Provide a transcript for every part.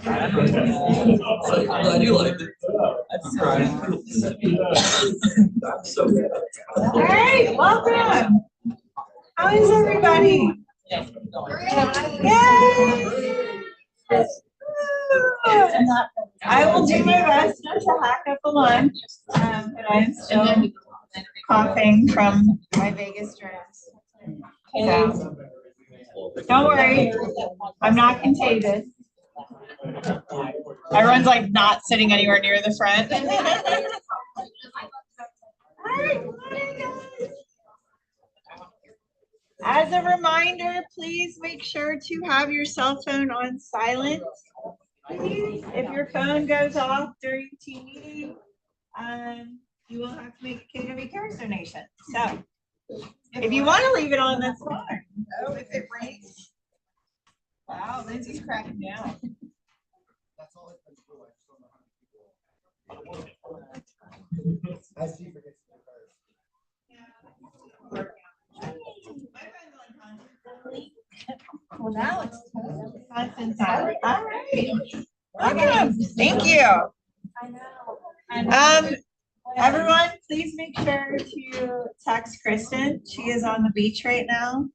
Glad you liked it. All right, welcome. How is everybody? Yay! I will do my best not to hack up a lunch, but I'm still coughing from my Vegas trips. So, don't worry, I'm not contagious. Everyone's like not sitting anywhere near the front. As a reminder, please make sure to have your cell phone on silent. Please, if your phone goes off during team meeting, you will have to make a KW Cares donation. So if you want to leave it on, that's fine. Oh, if it rings. Wow, Lindsay's cracking down. That's all it's been through. I just don't know how many people. As she forgets the cars. Well, now it's silent. All right. Welcome. Thank you. Everyone, please make sure to text Kristen. She is on the beach right now.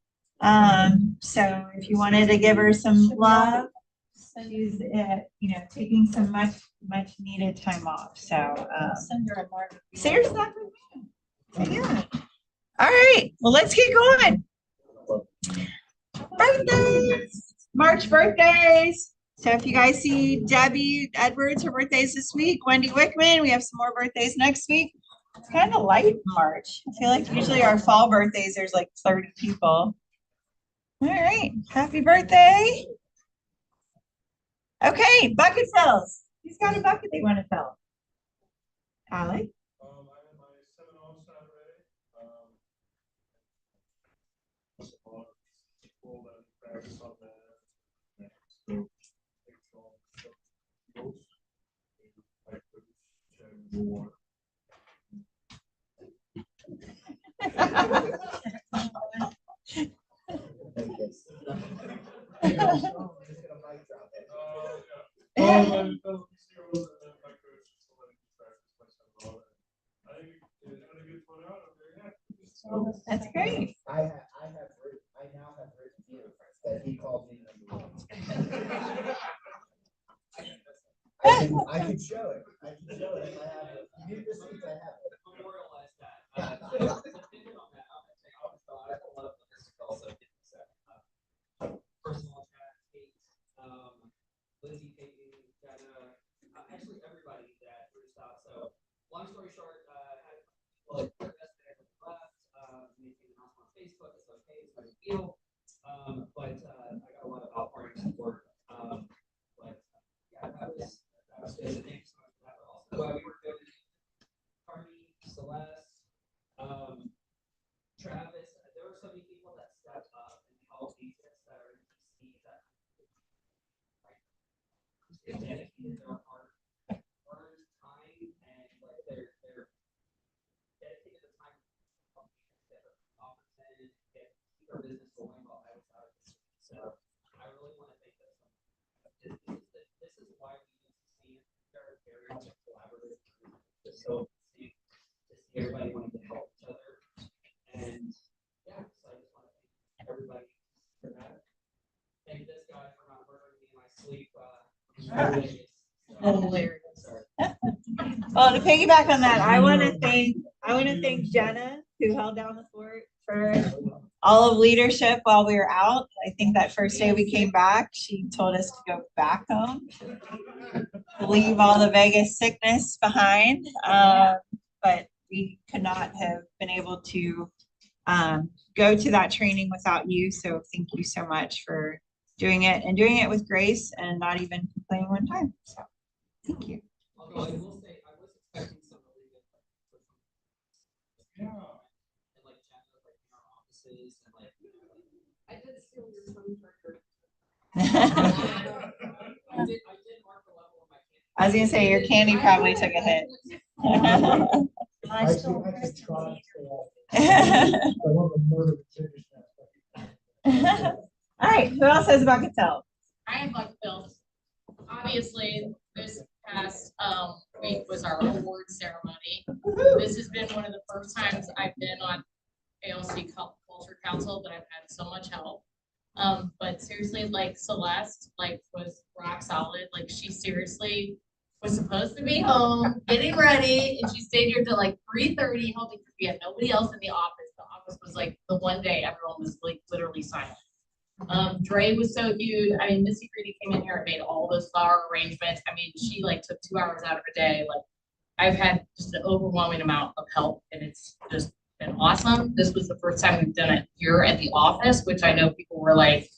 So if you wanted to give her some love, she's taking some much needed time off. So send her a mark. Sarah's not with me. Yeah. All right. Well, let's get going. Birthdays, March birthdays. So if you guys see Debbie Edwards, her birthday's this week. Wendy Wickman, we have some more birthdays next week. It's kind of light in March. I feel like usually our fall birthdays, there's like 30 people. All right, happy birthday. Okay, bucket fills. Who's got a bucket they want to fill? Allie? I had my 7-0 Saturday. People that practice on that. So, That's great. I now have written you that he called me number one. I can show it. I can show it if I have it. You need receipts, I have it. Memorialize that. Personal chat, Kate, Lizzie, Peyton, Jenna, actually everybody that reached out. So long story short, had like yesterday I left, making an announcement on Facebook. It's okay, it's not a big deal. But I got a lot of outpouring support. But yeah, that was good. Thanks so much for that. Also, we were good. Carney, Celeste, Travis. There were so many people that stepped up and helped agents that are in DC that dedicated their heart, earned time, and like they're dedicated the time to get offices, keep our business going while I was out of the city. So I really want to thank them. This is why we need to see they're very collaborative. Just so to see everybody wanting to help each other. And yeah, so I just want to thank everybody for that. Thank this guy for not murdering me in my sleep. Well, to piggyback on that, I want to thank Jenna who held down the fort for all of leadership while we were out. I think that first day we came back, she told us to go back home, leave all the Vegas sickness behind. But we could not have been able to go to that training without you. So thank you so much for doing it and doing it with grace and not even complaining one time. So thank you. Although I will say, I was expecting some really good. And like Jen, like in our offices and like. I did steal your phone record. I did mark the level of my candy. I was gonna say your candy probably took a hit. I could try. I want to murder the chicken. All right, who else has a bucket tell? I have bucket bills. Obviously, this past week was our award ceremony. This has been one of the first times I've been on ALC Culture Council, but I've had so much help. But seriously, like Celeste, like was rock solid. Like she seriously was supposed to be home, getting ready, and she stayed here till like 3:30, helping because we had nobody else in the office. The office was like the one day everyone was like literally silent. Dre was so huge. I mean, Missy Greedy came in here and made all those flower arrangements. I mean, she like took 2 hours out of her day. Like I've had just an overwhelming amount of help and it's just been awesome. This was the first time we've done it here at the office, which I know people were like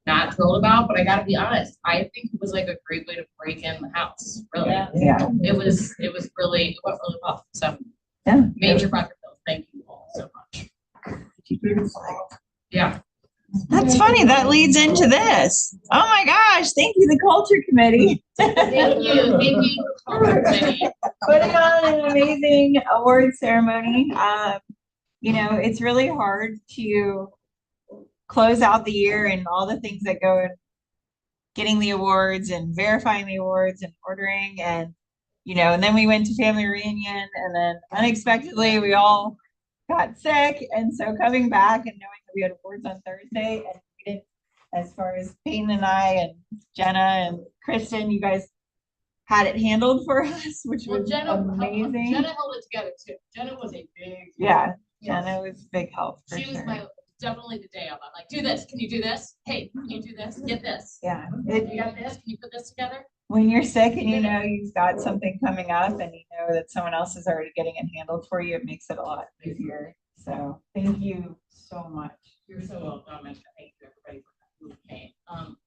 not thrilled about, but I gotta be honest, I think it was like a great way to break in the house, really. Yeah. It went really well. So Yeah. major bucket bill. Thank you all so much. Yeah. That's funny. That leads into this. Oh my gosh. Thank you, the culture committee. Thank you, Culture Committee. Putting on an amazing award ceremony. You know, it's really hard to close out the year and all the things that go in getting the awards and verifying the awards and ordering and, you know, and then we went to family reunion and then unexpectedly we all got sick. And so coming back and knowing that we had awards on Thursday and we didn't, as far as Peyton and I and Jenna and Kristen, you guys had it handled for us, which was amazing. Jenna held it together too. Jenna was a big. Yeah, Yes. Jenna was big help for She was sure. definitely the day of. I'm like, do this. Can you do this? Hey, can you do this? Get this. Yeah, You got this? Can you put this together? when you're sick and you know you've got something coming up and you know that someone else is already getting it handled for you, it makes it a lot easier. So thank you so much. You're so welcome. And thank you everybody for who came.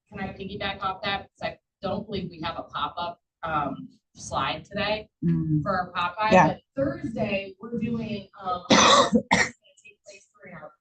Can I piggyback off that? Because I don't believe we have a pop-up slide today for our Popeye. Yeah. But Thursday, we're doing it's gonna take place during our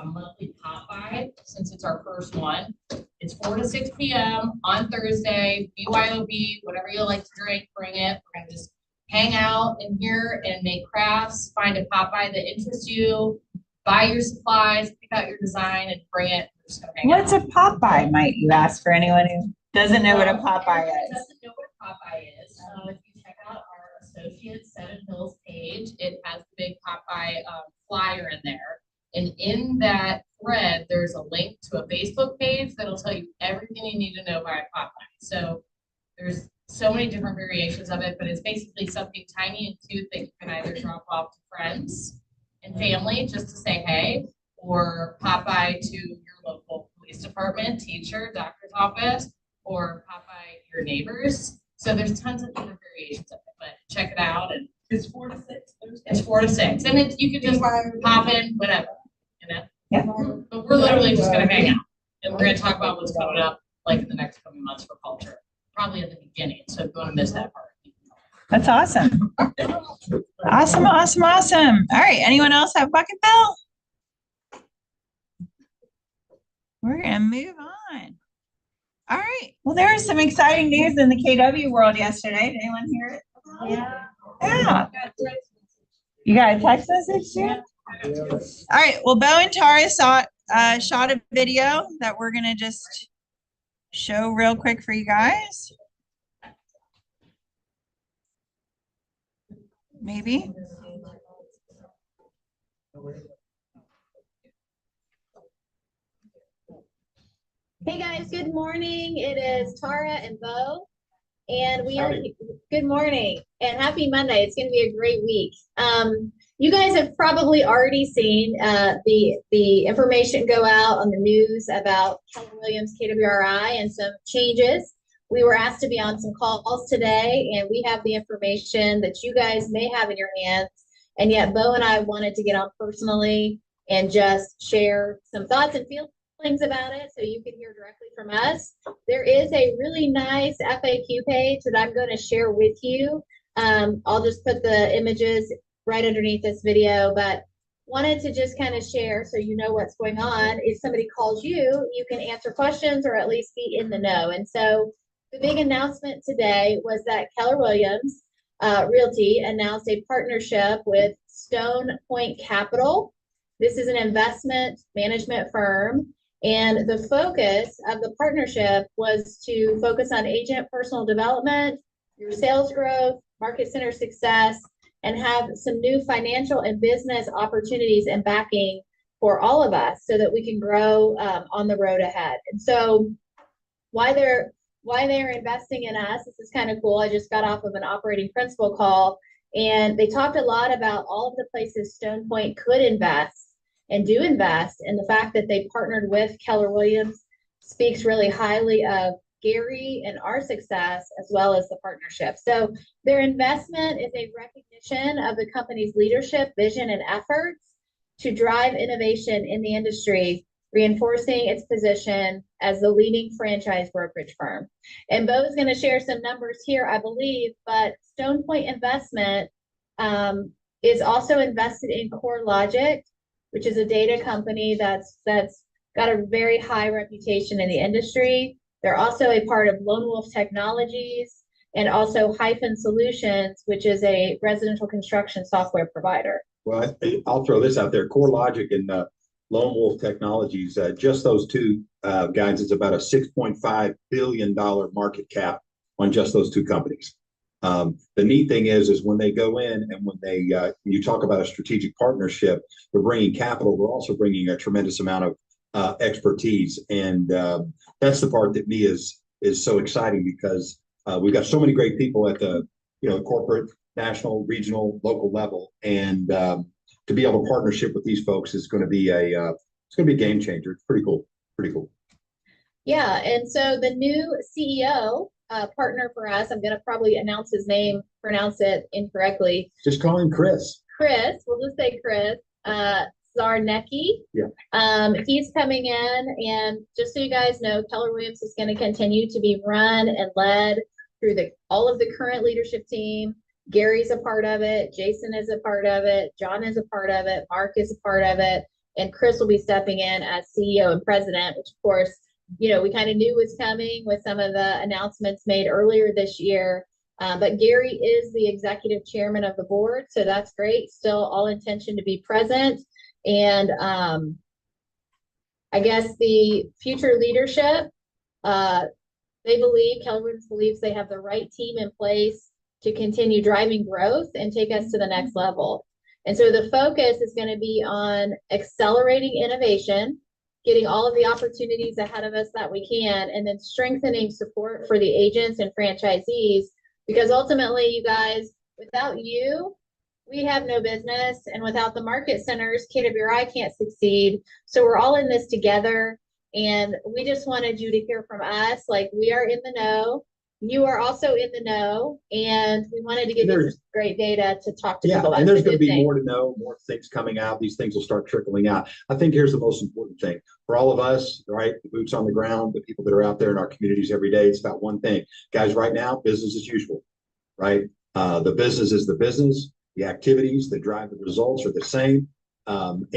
monthly Popeye, since it's our first one. It's 4 to 6 p.m. on Thursday, BYOB, whatever you like to drink, bring it. We're gonna just hang out in here and make crafts, find a Popeye that interests you, buy your supplies, pick out your design and bring it. We're just gonna hang What's out. a Popeye, might you ask, for anyone who doesn't know what a Popeye Everyone is? doesn't know what a Popeye is. If you check out our associate Seven Hills page, it has the big Popeye flyer in there. And in that thread, there's a link to a Facebook page that'll tell you everything you need to know about a Popeye. So there's so many different variations of it, but it's basically something tiny and cute that you can either drop off to friends and family just to say hey, or Popeye to your local police department, teacher, doctor's office, or Popeye your neighbors. So there's tons of different variations of it, but check it out. And It's 4 to 6 Thursday. it's 4 to 6, and you can just pop in whenever, you know. Yeah. But we're literally just gonna hang out, and we're gonna talk about what's coming up, like in the next coming months for culture, probably at the beginning. So if you want to miss that part. That's awesome. Awesome, awesome, awesome. All right, anyone else have bucket bill? We're gonna move on. All right, well, there was some exciting news in the KW world yesterday. Did anyone hear it? Yeah. You got a text message too? All right, well, Bo and Tara shot a video that we're gonna just show real quick for you guys. Maybe. Hey guys, good morning. It is Tara and Bo. And we are, good morning and happy Monday. It's going to be a great week. You guys have probably already seen the information go out on the news about Keller Williams KWRI and some changes. We were asked to be on some calls today, and we have the information that you guys may have in your hands. And yet Bo and I wanted to get on personally and just share some thoughts and feelings about it so you can hear directly from us. There is a really nice FAQ page that I'm going to share with you. I'll just put the images right underneath this video, but wanted to just kind of share so you know what's going on. If somebody calls you, you can answer questions or at least be in the know. And so the big announcement today was that Keller Williams Realty announced a partnership with Stone Point Capital. This is an investment management firm, and the focus of the partnership was to focus on agent personal development, your sales growth, market center success, and have some new financial and business opportunities and backing for all of us so that we can grow on the road ahead. And so why they're investing in us, this is kind of cool. I just got off of an operating principal call, and they talked a lot about all of the places Stone Point could invest and do invest. And the fact that they partnered with Keller Williams speaks really highly of Gary and our success, as well as the partnership. So their investment is a recognition of the company's leadership, vision, and efforts to drive innovation in the industry, reinforcing its position as the leading franchise brokerage firm. And Bo is going to share some numbers here, I believe, but Stone Point Investment is also invested in CoreLogic, which is a data company that's got a very high reputation in the industry. They're also a part of Lone Wolf Technologies and also Hyphen Solutions, which is a residential construction software provider. Well, I'll throw this out there. CoreLogic and Lone Wolf Technologies, just those two guys, it's about a $6.5 billion market cap on just those two companies. The neat thing is when they go in and when you talk about a strategic partnership, we're bringing capital, we're also bringing a tremendous amount of expertise. And that's the part that me is so exciting, because we've got so many great people at the corporate, national, regional, local level, and to be able to partnership with these folks is going to be a game changer. It's pretty cool. Yeah, and so the new CEO partner for us, I'm going to probably pronounce it incorrectly. Just call him Chris. Chris, we'll just say Chris. Zarnecki. Yeah. He's coming in, and just so you guys know, Keller Williams is going to continue to be run and led through all of the current leadership team. Gary's a part of it, Jason is a part of it, John is a part of it, Mark is a part of it, and Chris will be stepping in as CEO and president, which of course, we kind of knew was coming with some of the announcements made earlier this year. But Gary is the executive chairman of the board, so that's great. Still all intention to be present. And I guess the future leadership, Keller Williams believes they have the right team in place to continue driving growth and take us to the next level. And so the focus is going to be on accelerating innovation, getting all of the opportunities ahead of us that we can, and then strengthening support for the agents and franchisees, because ultimately, you guys, without you, we have no business, and without the market centers, KWRI can't succeed. So we're all in this together, and we just wanted you to hear from us. Like, we are in the know. You are also in the know, and we wanted to give you some great data to talk to people about. And there's going to be more to know, more things coming out. These things will start trickling out. I think here's the most important thing for all of us, right? The boots on the ground, the people that are out there in our communities every day. It's about one thing, guys. Right now, business as usual, right? The business is the business. The activities that drive the results are the same. Don't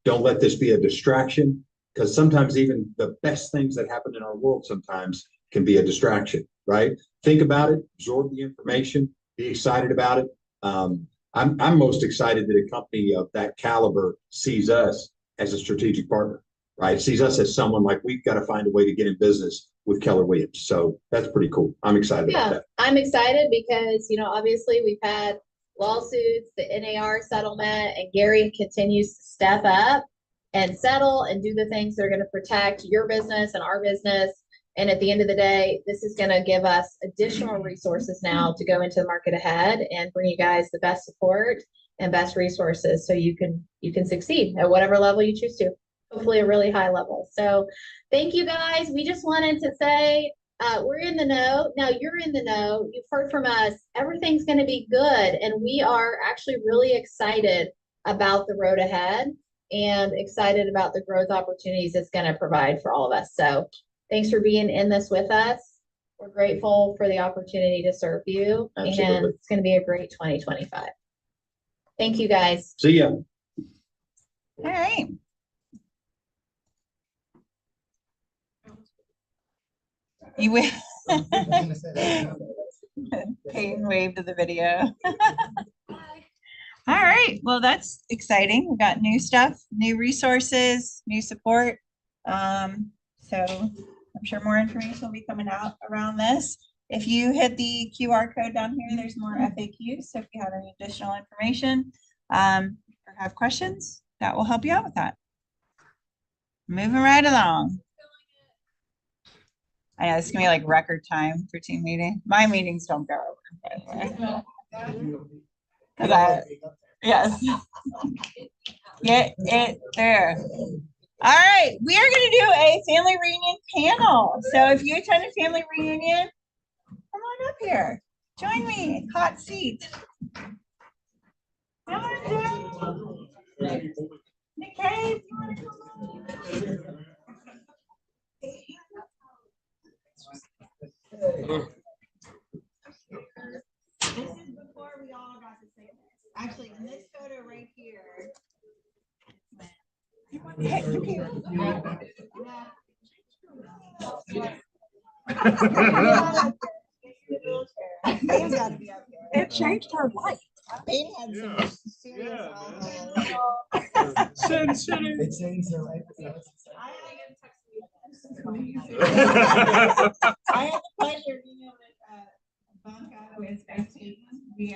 let this be a distraction, because sometimes even the best things that happen in our world sometimes can be a distraction, right? Think about it, absorb the information, be excited about it. I'm most excited that a company of that caliber sees us as a strategic partner, right? Sees us as someone like, we've got to find a way to get in business with Keller Williams. So that's pretty cool. I'm excited about that. I'm excited because, obviously we've had lawsuits, the NAR settlement, and Gary continues to step up and settle and do the things that are going to protect your business and our business. And at the end of the day, this is gonna give us additional resources now to go into the market ahead and bring you guys the best support and best resources so you can succeed at whatever level you choose to, hopefully a really high level. So thank you guys. We just wanted to say, we're in the know. Now you're in the know. You've heard from us. Everything's going to be good. And we are actually really excited about the road ahead and excited about the growth opportunities it's going to provide for all of us. So thanks for being in this with us. We're grateful for the opportunity to serve you. Absolutely. And it's going to be a great 2025. Thank you, guys. See ya. All right. You will. I was gonna say that. Peyton waved to the video. All right, well, that's exciting. We got new stuff, new resources, new support. So I'm sure more information will be coming out around this. If you hit the QR code down here, there's more FAQs. So if you have any additional information or have questions, that will help you out with that. Moving right along. I know it's gonna be like record time for team meeting. My meetings don't go over, by the way. Cause yes. Get it there. All right, we are gonna do a family reunion panel. So if you attend a family reunion, come on up here. Join me, hot seat. Come on down. Nikkei, if you wanna come on. This is before we all got to say this. Actually, in this photo right here. Hey, you It changed her life. Payne had some serious It changed their life. I had the pleasure of being with Bonka with Peyton. We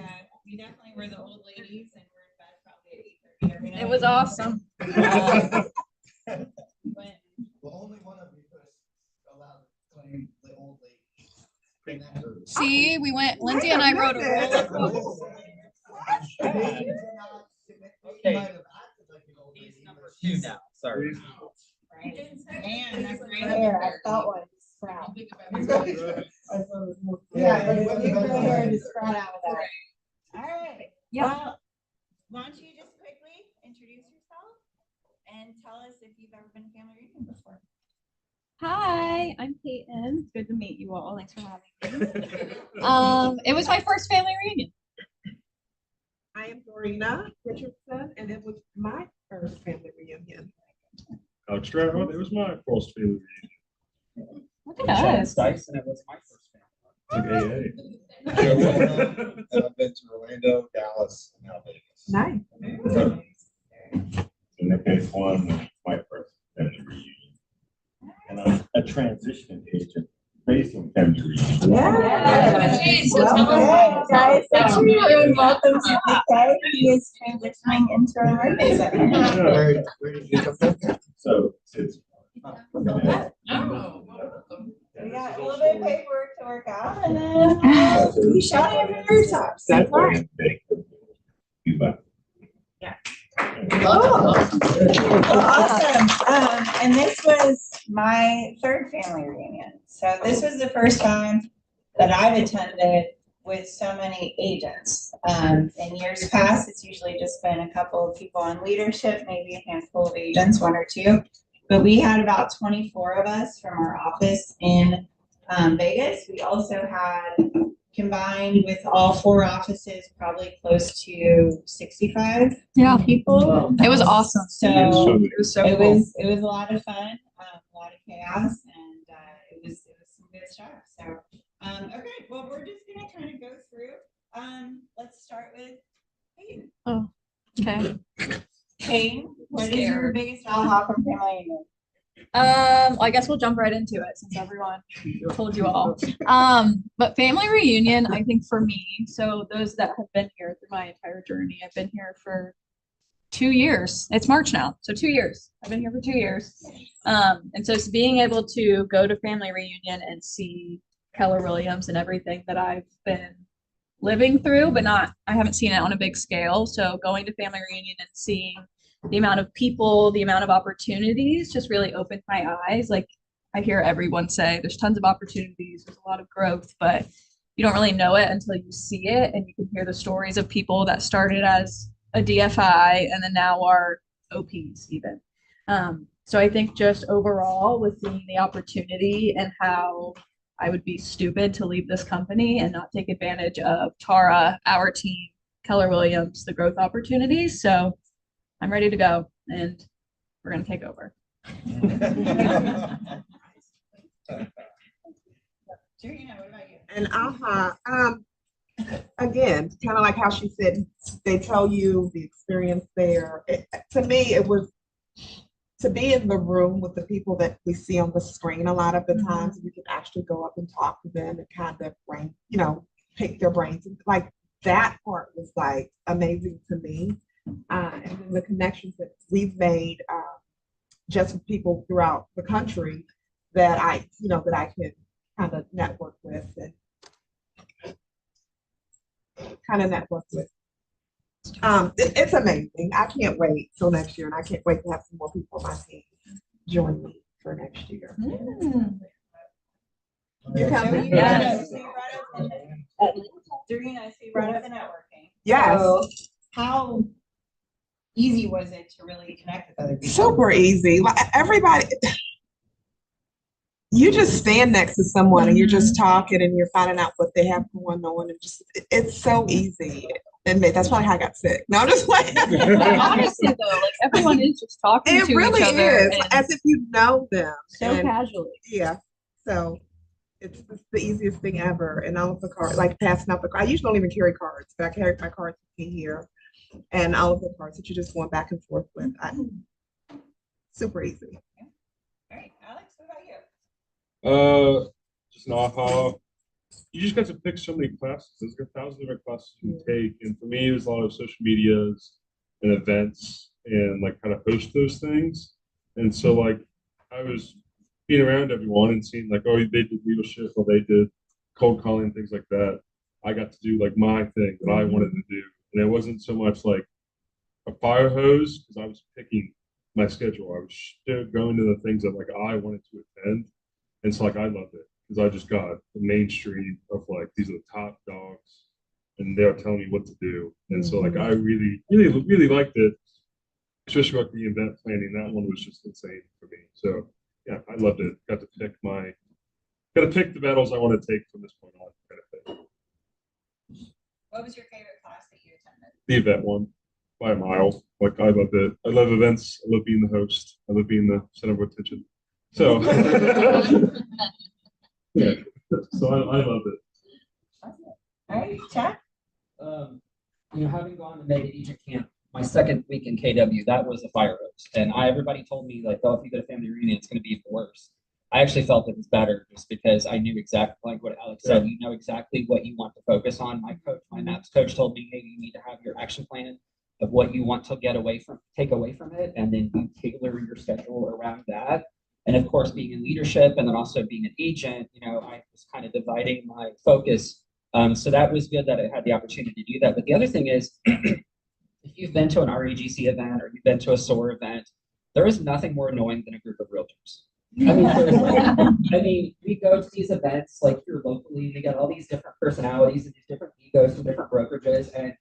definitely were the old ladies and we're in bed probably at 8:30 every night. It was awesome. When Well, only one of you could allow to claim the old lady. See, we went, Lindsay and I rode a roller coaster. Okay. He's number 2 now, sorry. Man, that's great. I felt like sprout. Yeah, you but need you- gray hair to sprout out of that. All right. Yeah. Well, why don't you just quickly introduce yourself and tell us if you've ever been to family reunion before? Hi, I'm Peyton. It's good to meet you all. Thanks for having me. It was my first family reunion. I am Dorina Richardson, and it was my first family reunion. Alex Stratton, it was my first family Look at us. Dyson, it was my first family. reunion. And I've been to Orlando, Dallas, and now Vegas. Nice. And the next one was my first family reunion. And I'm a transition agent based on family reunion. Jeez, so tell Hey, us. guys, thanks for and welcome to Nikkei. He is transitioning into a emergency center. Where did you come from? So since. Oh. We got a little bit of paperwork to work out and then we shouting from the rooftops. That's why. Cuba. Oh, well, awesome. And this was my third family reunion. So this was the first time that I've attended with so many agents. In years past, it's usually just been a couple of people on leadership, maybe a handful of agents, 1 or 2. But we had about 24 of us from our office in Vegas. We also had, combined with all 4 offices, probably close to 65 people. It was awesome. So It was so cool. it was a lot of fun, a lot of chaos, and it was some good stuff. So okay, well, we're just gonna kind of go through. Let's start with Peyton. Okay. Peyton, what is your biggest aha from family reunion? Well, I guess we'll jump right into it since everyone told you all. But family reunion, I think for me, so those that have been here through my entire journey, I've been here for 2 years. It's March now, so 2 years. I've been here for 2 years. And so it's being able to go to family reunion and see Keller Williams and everything that I've been living through, but I haven't seen it on a big scale. So going to family reunion and seeing the amount of people, the amount of opportunities just really opened my eyes. Like I hear everyone say there's tons of opportunities, there's a lot of growth, but you don't really know it until you see it, and you can hear the stories of people that started as a DFI and then now are OPs even. So I think just overall with seeing the opportunity and how I would be stupid to leave this company and not take advantage of Tara, our team, Keller Williams, the growth opportunities. So I'm ready to go and we're going to take over. And again, kind of like how she said, they tell you the experience there. To me, it was to be in the room with the people that we see on the screen a lot of the times. We can actually go up and talk to them and kind of pick their brains. Like that part was like amazing to me. And then the connections that we've made just with people throughout the country that I can kind of network with and it's amazing. I can't wait till next year, and I can't wait to have some more people on my team join me for next year. You coming? Yes. Dorina, I see right up the networking. Yes. So how easy was it to really connect with other people? Super easy. Like everybody, you just stand next to someone and you're just talking and you're finding out what they have going on, and it's so easy. And that's probably how I got sick. No, I'm just like Honestly though, like everyone is just talking it to really each other is as if you know them so casually. Yeah. So it's the easiest thing ever. And all of the cards, like passing out the cards. I usually don't even carry cards, but I carry my cards with me here. And all of the cards that you're just going back and forth with. Super easy. All right, Alex, what about you? Just an aha. You just got to pick so many classes. There's a thousand different classes you can take. And for me, it was a lot of social medias and events and like kind of host those things. And so like I was being around everyone and seeing like, oh, they did leadership or they did cold calling, things like that. I got to do like my thing that I wanted to do. And it wasn't so much like a fire hose because I was picking my schedule. I was still going to the things that like I wanted to attend. And so like I loved it because I just got the mainstream of like these are the top dogs and they're telling me what to do. And so like I really, really, really liked it, especially like the event planning. That one was just insane for me. So yeah, I loved it. Got to pick the battles I want to take from this point on, kind of thing. What was your favorite class that you attended? The event one by a mile. Like I loved it. I love events. I love being the host. I love being the center of attention. So yeah, so I loved it. All right, Chad. Having gone to Mega Agent Camp, my second week in KW, that was a fire hose. And everybody told me like, oh, if you go to family reunion, it's going to be even worse. I actually felt it was better just because I knew exactly like what Alex said, you know exactly what you want to focus on. My MAPS coach told me, hey, you need to have your action plan of what you want to take away from it. And then you tailor your schedule around that. And of course, being in leadership and then also being an agent, I was kind of dividing my focus. So that was good that I had the opportunity to do that. But the other thing is, if you've been to an REGC event or you've been to a SOAR event, there is nothing more annoying than a group of realtors. We go to these events like here locally, we got all these different personalities and these different egos from different brokerages, and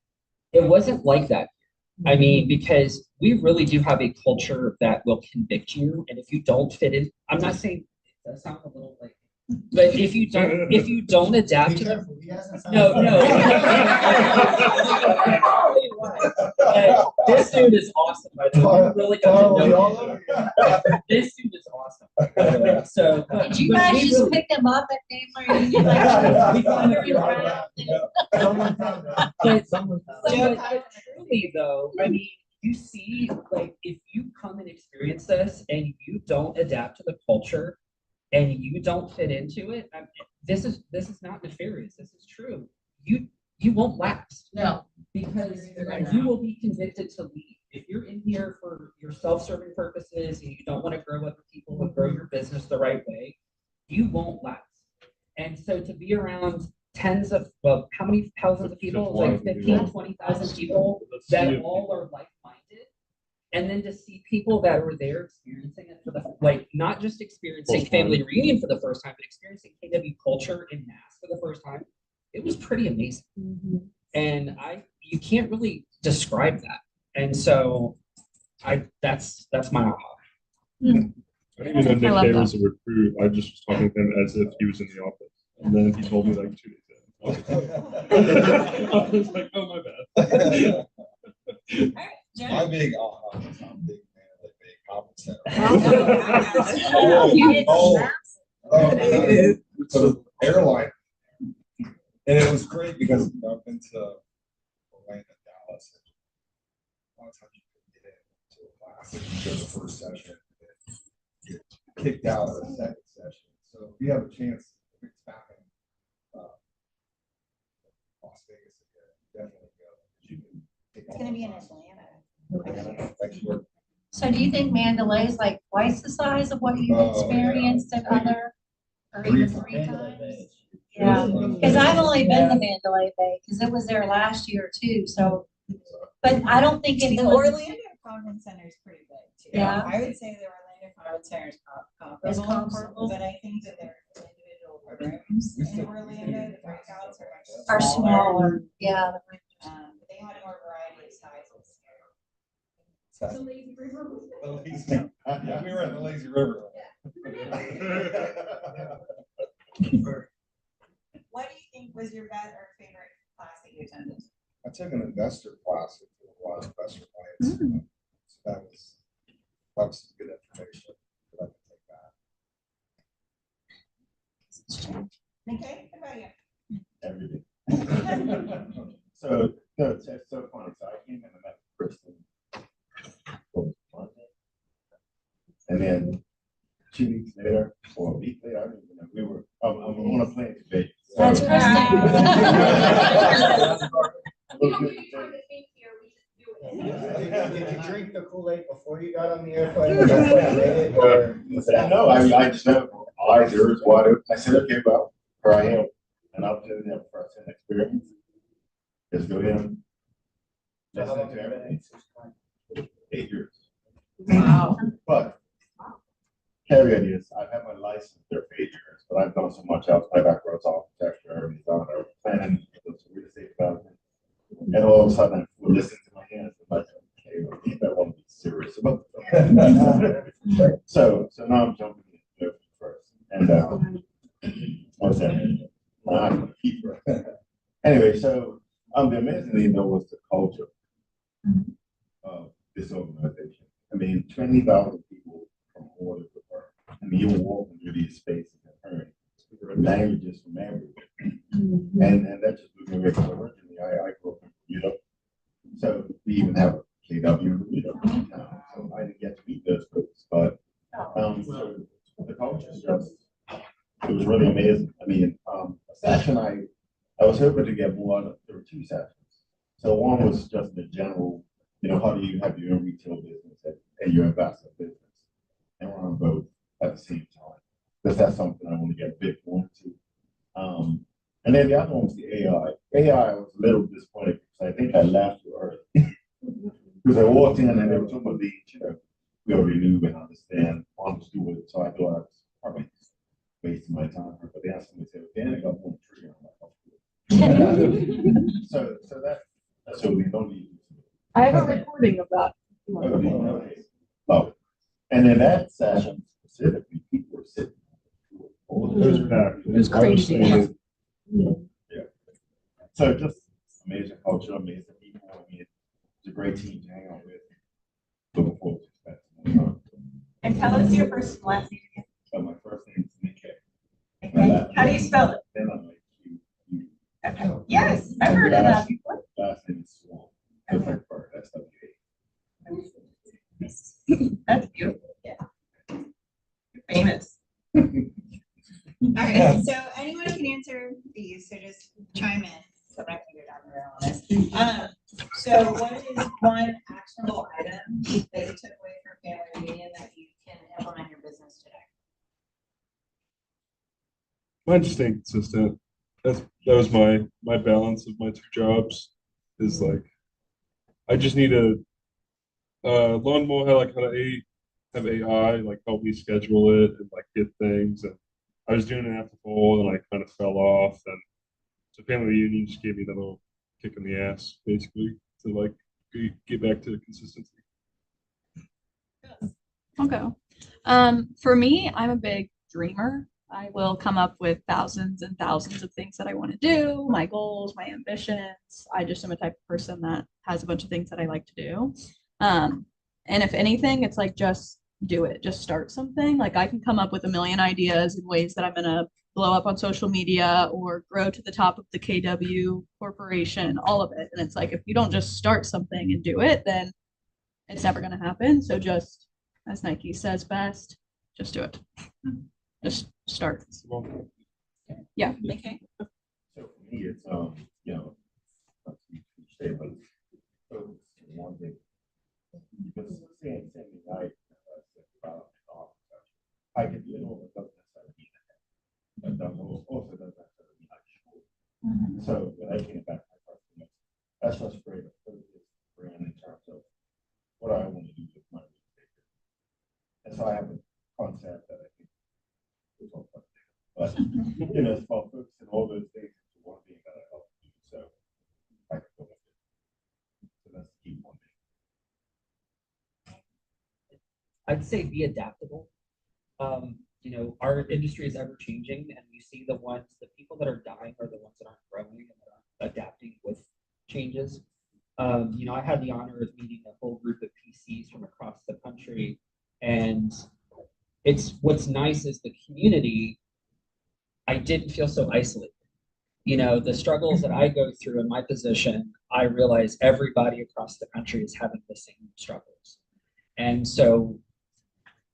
it wasn't like that. Because we really do have a culture that will convict you, and if you don't fit in, I'm not saying it does sound a little like, but if you don't adapt to them, no. This dude is awesome, by the way. You really got to know him. This dude is awesome, by the way. So, Did you guys just pick him up at family reunion? But truly though, you see, like, if you come and experience this and you don't adapt to the culture and you don't fit into it, this is not nefarious. This is true. You won't last. No. Because you will be convicted to leave. If you're here for your self-serving purposes and you don't want to grow other people and grow your business the right way, you won't last. And so to be around tens of, well, how many thousands of people? Like 15, 20,000 people that all are like-minded. And then to see people that were there experiencing it for the, like, not just experiencing family reunion for the first time, but experiencing KW culture in mass for the first time, it was pretty amazing. And you can't really describe that. And so that's my aha. I didn't even know Nick Day was a recruit. I just was talking to him as if he was in the office. And then he told me like 2 days in. I was like, oh, my bad. My big aha is I'm a big fan of the big conference center. So airline. And it was great because I've been to Orlando, Dallas. A lot of times you couldn't get into a class if you go to the first session and get kicked out of the second session. So if you have a chance, if it's back in Las Vegas, definitely go. You can take It's gonna be in Atlanta. Thank you. So do you think Mandalay is like twice the size of what you've experienced at other, or even 3 times? Yeah, because I've only been to Mandalay Bay, because it was there last year too, so, but I don't think it The was. Orlando Conference Center is pretty big too. Yeah. I would say the Orlando Conference Center is comparable, but I think that there are individual rooms in Orlando, the breakouts Are smaller, yeah. They had more variety of sizes. The lazy yeah, we were at the lazy river. What do you think was your best or favorite class that you attended? I took an investor class with a lot of investor clients. So that was some good information that I can take back. Okay, how about you? Every day. So, no, it's so funny. So I came in and met Kristen. And then 2 weeks later, or a week later, I don't even know, we were, I'm on a plane today. That's Did you drink the Kool-Aid before you got on the airplane? That's why you made it, or was it after? No, I just have eyes, ears wide open. I said, okay, well, here I am. And I'll do the first-hand experience. Just go in. Listen to everything. 8 years. Wow. But caveat is, I've had my license there for 8 years, but I've done so much else. My background's architecture, design, planning, real estate development. And all of a sudden, I listen to my hands. I'm like, okay, I want to be serious about it. So now I'm jumping in first. And what's that? I'm a keeper. Anyway, so the amazing thing though was the culture of this organization. I mean, 20,000 people from all over the world. I mean, you walk through these spaces and hearing languages from everywhere. And that just blew me away. Because originally, I grew up in Bermuda. So we even have a KW in Bermuda. So I didn't get to meet those folks. But so the culture is just, it was really amazing. I mean, a session I was hoping to get more. There were 2 sessions. So one was just the general, how do you have your own retail business and your investment business, and run both at the same time, because that's something I want to get a bit more into. And then the other one was the AI. I was a little disappointed because I think I left too early. Because I walked in and they were talking about the, we already knew and understand, wanted to do it. So I thought I was probably wasting my time. But they asked me to say, Dan, I got one trigger on my So that's what we don't need. I have a recording of that. Oh, and in that session specifically, people were sitting. It was crazy. Yeah. So just amazing culture, amazing people. I mean, it's a great team to hang out with. Looking forward to spending. And tell us your first and last name again. So my first name is Nick. Okay. How do you spell it? Then I'm like you. Okay. Yes, I've heard of that before. Last name is Swan. Just like Bert, that's That's beautiful. Yeah. You're famous. All right, so anyone can answer these, so just chime in, so I can go down the rail on this. So what is one actionable item that you took away from family reunion that you can implement in your business today? Mine's staying consistent. That was my balance of my two jobs is like, I just need a lawnmower how to have AI like help me schedule it and like get things. And I was doing it after fall and I kind of fell off. And so family reunion just gave me the little kick in the ass basically to like get back to consistency. Okay. For me, I'm a big dreamer. I will come up with thousands and thousands of things that I want to do, my goals, my ambitions. I just am a type of person that has a bunch of things that I like to do. And if anything, it's like just do it, just start something. Like I can come up with a million ideas and ways that I'm gonna blow up on social media or grow to the top of the KW corporation, all of it. And it's like if you don't just start something and do it, then it's never gonna happen. So just as Nike says best, just do it. Just start. Yeah. Okay. So for me, it's, you know, like you say, but so one thing, because same night, I can do it all, it doesn't necessarily mean that. But that also doesn't necessarily mean I should. So when I came back, my first thing, that's what's great, brand in terms of what I want to do with my real. And so I have a concept that I think we'll talk about later. But you know, it's about focusing all those things into one thing that I help do. So I can go with it. So that's the key one thing. I'd say be adaptable. You know, our industry is ever changing, and we see the people that are dying are the ones that aren't growing and that aren't adapting with changes. You know, I had the honor of meeting a whole group of PCs from across the country, and what's nice is the community. I didn't feel so isolated. You know, the struggles that I go through in my position, I realize everybody across the country is having the same struggles. And so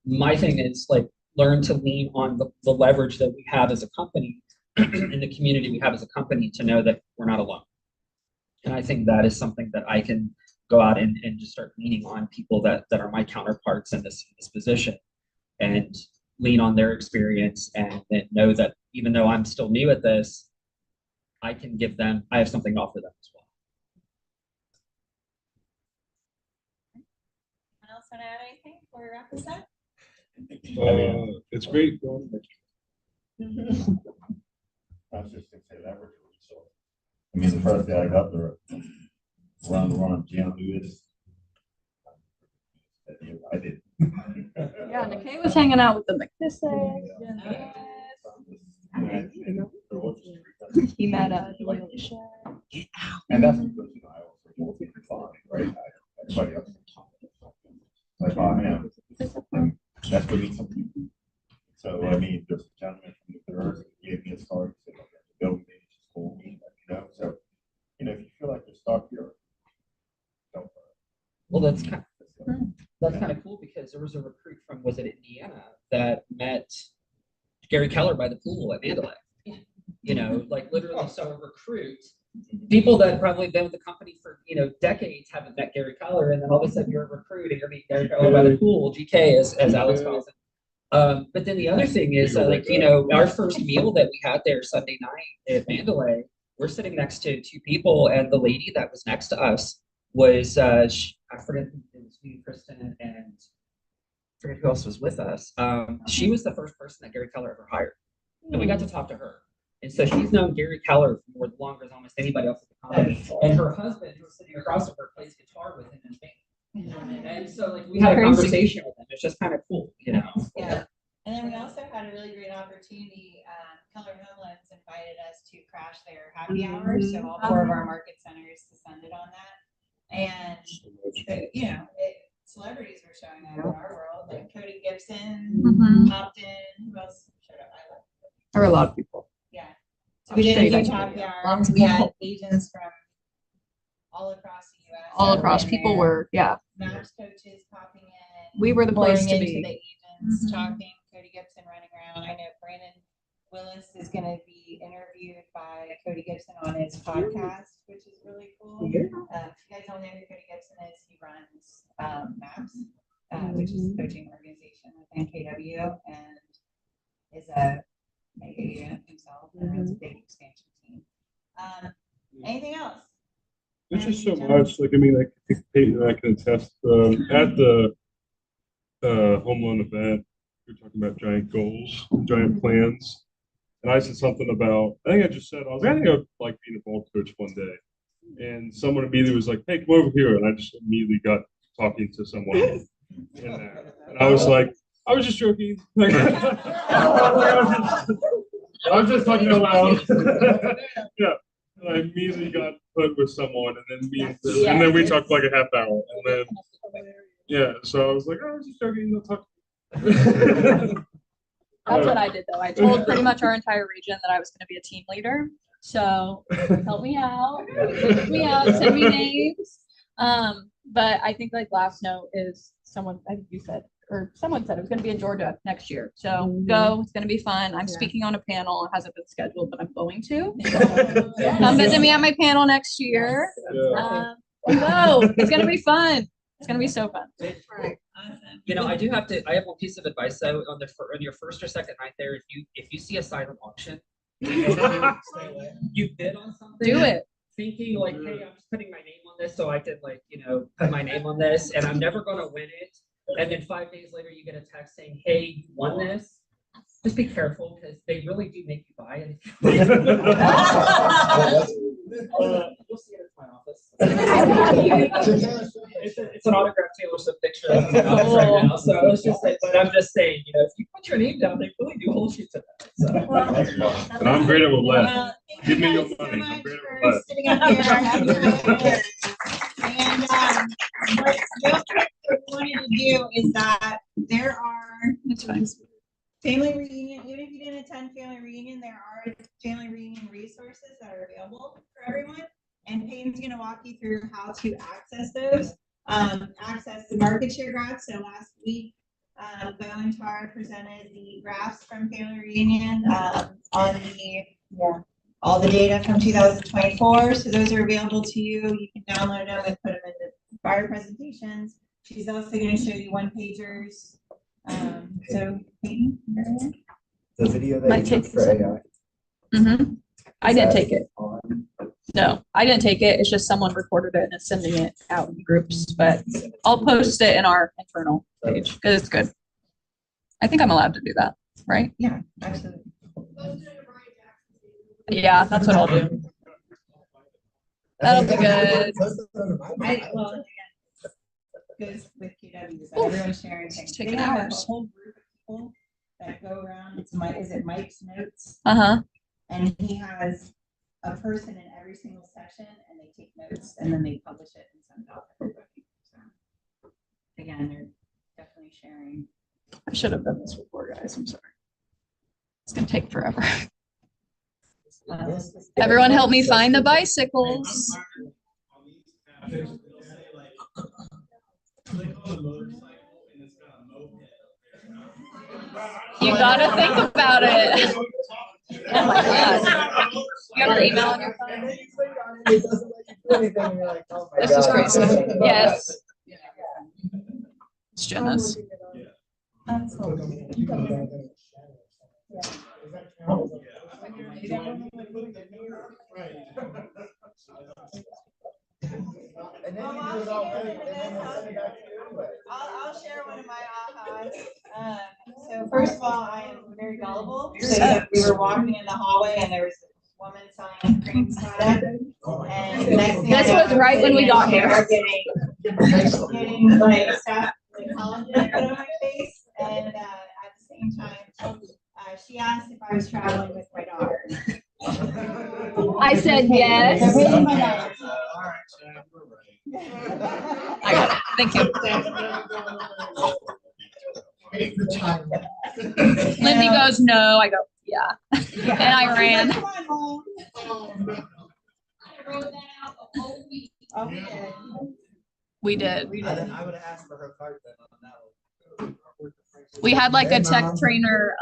my thing is like learn to lean on the leverage that we have as a company in the community we have as a company to know that we're not alone. And I think that is something that I can go out and just start leaning on people that are my counterparts in this position and lean on their experience and know that even though I'm still new at this, I have something to offer them as well. Anyone else want to add anything before we wrap this up? It's great. I was just gonna say leverage. So, I mean, the first day I got there, run, Jim Lewis. I did. Yeah, Nikkei was hanging out with the McKissick. He met Doyle Shea. And that's because, you know, I also want to be farming, right? Everybody else. Like, oh, man. That's what needs some people. So, I mean, there's a gentleman from the Earth who gave me a start, said, okay, the building they just told me, you know, so, you know, if you feel like you're stuck here, don't. Well, that's kind of cool because there was a recruit from, was it Indiana, that met Gary Keller by the pool at Mandalay. You know, like literally, so a recruit, people that probably been with the company for, you know, decades haven't met Gary Keller, and then all of a sudden you're a recruit and you're meeting Gary Keller by the pool, GK as Alex calls it. But then the other thing is like, you know, our first meal that we had there Sunday night at Mandalay, we're sitting next to two people, and the lady that was next to us was, I forget, it was me, Kristen, and I forget who else was with us. She was the first person that Gary Keller ever hired, and we got to talk to her. And so she's known Gary Keller for more longer than almost anybody else at the company. And her husband, who was sitting across from her, plays guitar with him in his band. And so like we had a conversation with him. It's just kind of cool, you know. Yeah. And then we also had a really great opportunity. Keller Homelands invited us to crash their happy hour. So all 4 of our market centers descended on that. And, you know, celebrities were showing up in our world, like Cody Gibson, popped in. Who else showed up? There were a lot of people. Yeah. So we did a huge happy hour. We had agents from all across the US. All across, people were, yeah. Match coaches popping in. We were the place pouring to into be. the agents, talking, Cody Gibson running around. I know Brandon Willis is going to be interviewed by Cody Gibson on his podcast, which is really really cool. If you guys don't know who Cody Gibson is, he runs MAPS, which is a coaching organization within KW, and is a mega unit himself and runs a big expansion team. Anything else? There's just so much, like, I mean, like, Peyton and I can attest, at the home loan event, we were talking about giant goals, giant plans. And I said something about, I think I just said, I think I would like being a ball coach one day. And someone immediately was like, hey, come over here. And I just immediately got talking to someone in there. And I was like, I was just joking. I was just talking out loud. Yeah. And I immediately got put with someone and then we talked for like a half hour. And then, yeah, so I was like, oh, I was just joking. Don't talk. That's what I did though. I told pretty much our entire region that I was gonna be a team leader. So help me out, send me names. But I think like last note is someone, I think you said, or someone said it was gonna be in Georgia next year. So go, it's gonna be fun. I'm speaking on a panel. It hasn't been scheduled, but I'm going to. Come visit me at my panel next year. No, it's gonna be fun. It's gonna be so fun. You know, I have one piece of advice though, on your first or second night there, if you see a silent auction, you bid on something. Do it. Thinking like, hey, I'm just putting my name on this so I could like, put my name on this and I'm never gonna win it. And then 5 days later you get a text saying, hey, you won this. Just be careful because they really do make you buy it. You'll see it at my office. It's an autographed Taylor Swift picture that's in my office right now. So let's just say, but I'm just saying, if you put your name down, they really do hold you to that. So. And I'm great at roulette. Give me your money. I'm great at roulette. Sitting up here. And what real quick what we wanted to do is that there are family reunion, even if you didn't attend family reunion, there are family reunion resources that are available for everyone. And Peyton's gonna walk you through how to access those. Access the market share graphs. So last week, Bo and Tara presented the graphs from family reunion on all the data from 2024. So those are available to you. You can download them and put them into prior presentations. She's also going to show you one-pagers. So Peyton, the video that you took for AI. I didn't take it. No, I didn't take it. It's just someone recorded it and is sending it out in groups, but I'll post it in our internal page because it's good. I think I'm allowed to do that, right? Yeah, absolutely. Yeah, that's what I'll do. That'll be good. Goes with KW, so everyone's sharing things. It's taking They have hours. a whole group of people that go around. It's Mike's notes? And he has a person in every single section and they take notes and then they publish it and send it out to everybody. So again, they're definitely sharing. I should have done this before, guys. I'm sorry. It's gonna take forever. Everyone help me find the bicycles. You gotta think about it. Oh my God. You have our email on your phone? This is crazy. Yes. It's Jenna's. I'll share one of my ahas. So first of all, I am very gullible. So we were walking in the hallway and there was a woman selling cream soda. And next thing This was right when we got here. Getting like stuff, like collagen put on my face. And at the same time, she asked if I was traveling with my daughter. I said yes. I got it. Thank you. Lindsay goes, no. I go, yeah. And I ran. We did. I would have asked for her card then on that one. We had like a tech trainer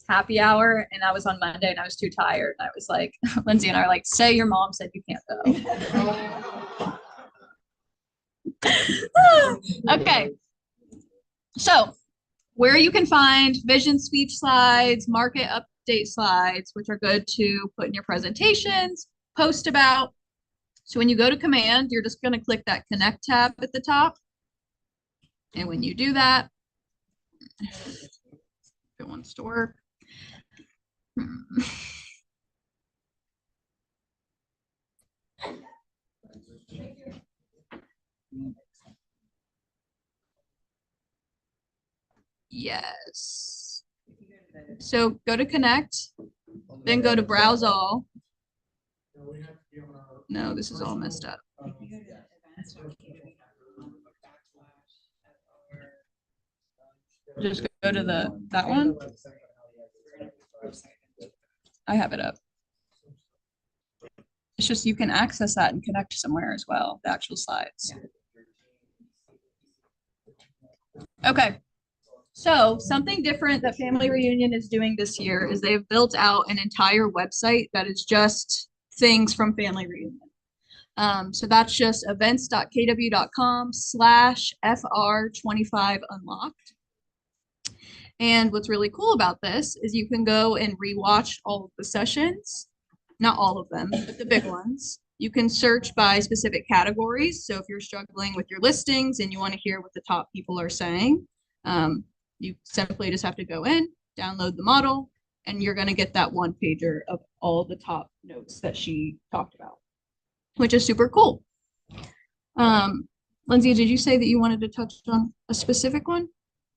happy hour, and I was on Monday and I was too tired. I was like, Lindsay and I are like, say your mom said you can't go. Okay. So where you can find vision speech slides, market update slides, which are good to put in your presentations, post about. So when you go to command, you're just going to click that connect tab at the top. And when you do that, if it wants to work. Yes. So go to connect, then go to browse all. No, this is all messed up. Just go to that one. I have it up. It's just you can access that and connect somewhere as well, the actual slides. Okay. So something different that Family Reunion is doing this year is they've built out an entire website that is just things from Family Reunion. So that's just events.kw.com/FR25unlocked. And what's really cool about this is you can go and rewatch all of the sessions, not all of them, but the big ones. You can search by specific categories. So if you're struggling with your listings and you want to hear what the top people are saying, you simply just have to go in, download the model, and you're going to get that one pager of all the top notes that she talked about, which is super cool. Lindsay, did you say that you wanted to touch on a specific one?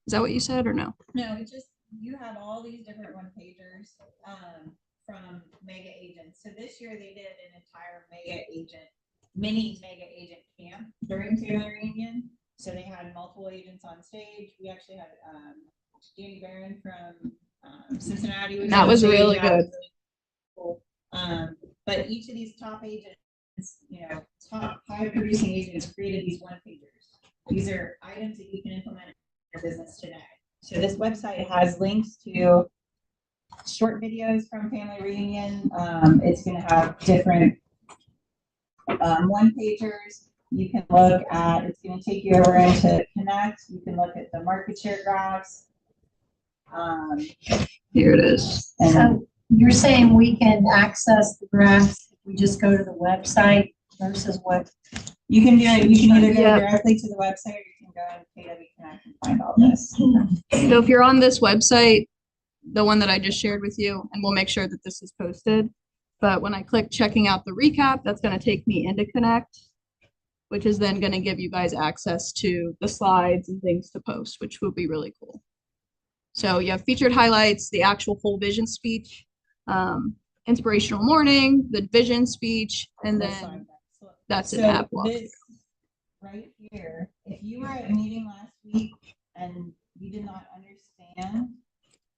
Is that what you said or no? No, it's just, you have all these different one pagers from Mega Agents. So this year they did an entire mini Mega Agent camp during Family Reunion. So they had multiple agents on stage. We actually had Danny Barron from Cincinnati. That was really good. Cool. But each of these top agents, top high producing agents created these one pagers. These are items that you can implement in your business today. So this website has links to short videos from Family Reunion. It's going to have different one pagers. You can look at, it's going to take you over into Connect. You can look at the market share graphs. Here it is. So you're saying we can access the graphs if we just go to the website versus what? You can do it. You can either go directly to the website or you can go to KW Connect and find all this. So if you're on this website, the one that I just shared with you, and we'll make sure that this is posted. But when I click checking out the recap, that's going to take me into Connect, which is then going to give you guys access to the slides and things to post, which will be really cool. So you have featured highlights, the actual full vision speech, inspirational morning, the vision speech, and then that's an app walk. Right here, if you were at a meeting last week and you did not understand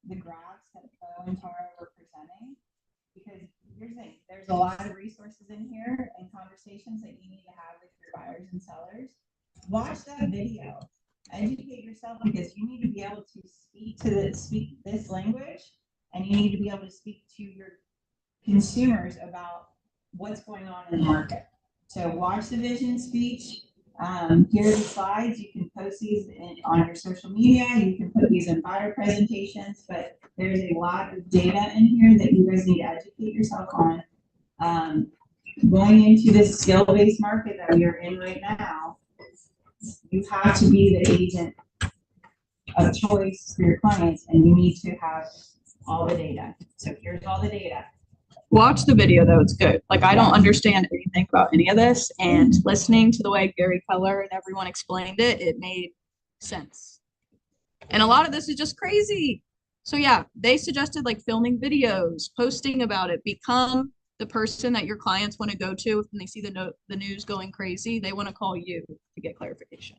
the graphs that Bo and Tara were presenting, because here's the thing, there's a lot of resources in here and conversations that you need to have with your buyers and sellers. Watch that video, educate yourself, because you need to be able to speak this language, and you need to be able to speak to your consumers about what's going on in the market. So watch the vision speech. Here are the slides. You can post these on your social media. You can put these in buyer presentations, but there's a lot of data in here that you guys need to educate yourself on. Going into this skill-based market that we are in right now, you have to be the agent of choice for your clients, and you need to have all the data. So here's all the data. Watch the video though, it's good. Like I don't understand anything about any of this, and listening to the way Gary Keller and everyone explained it, it made sense. And a lot of this is just crazy. So yeah, they suggested like filming videos, posting about it, become the person that your clients want to go to when they see the news going crazy. They want to call you to get clarification.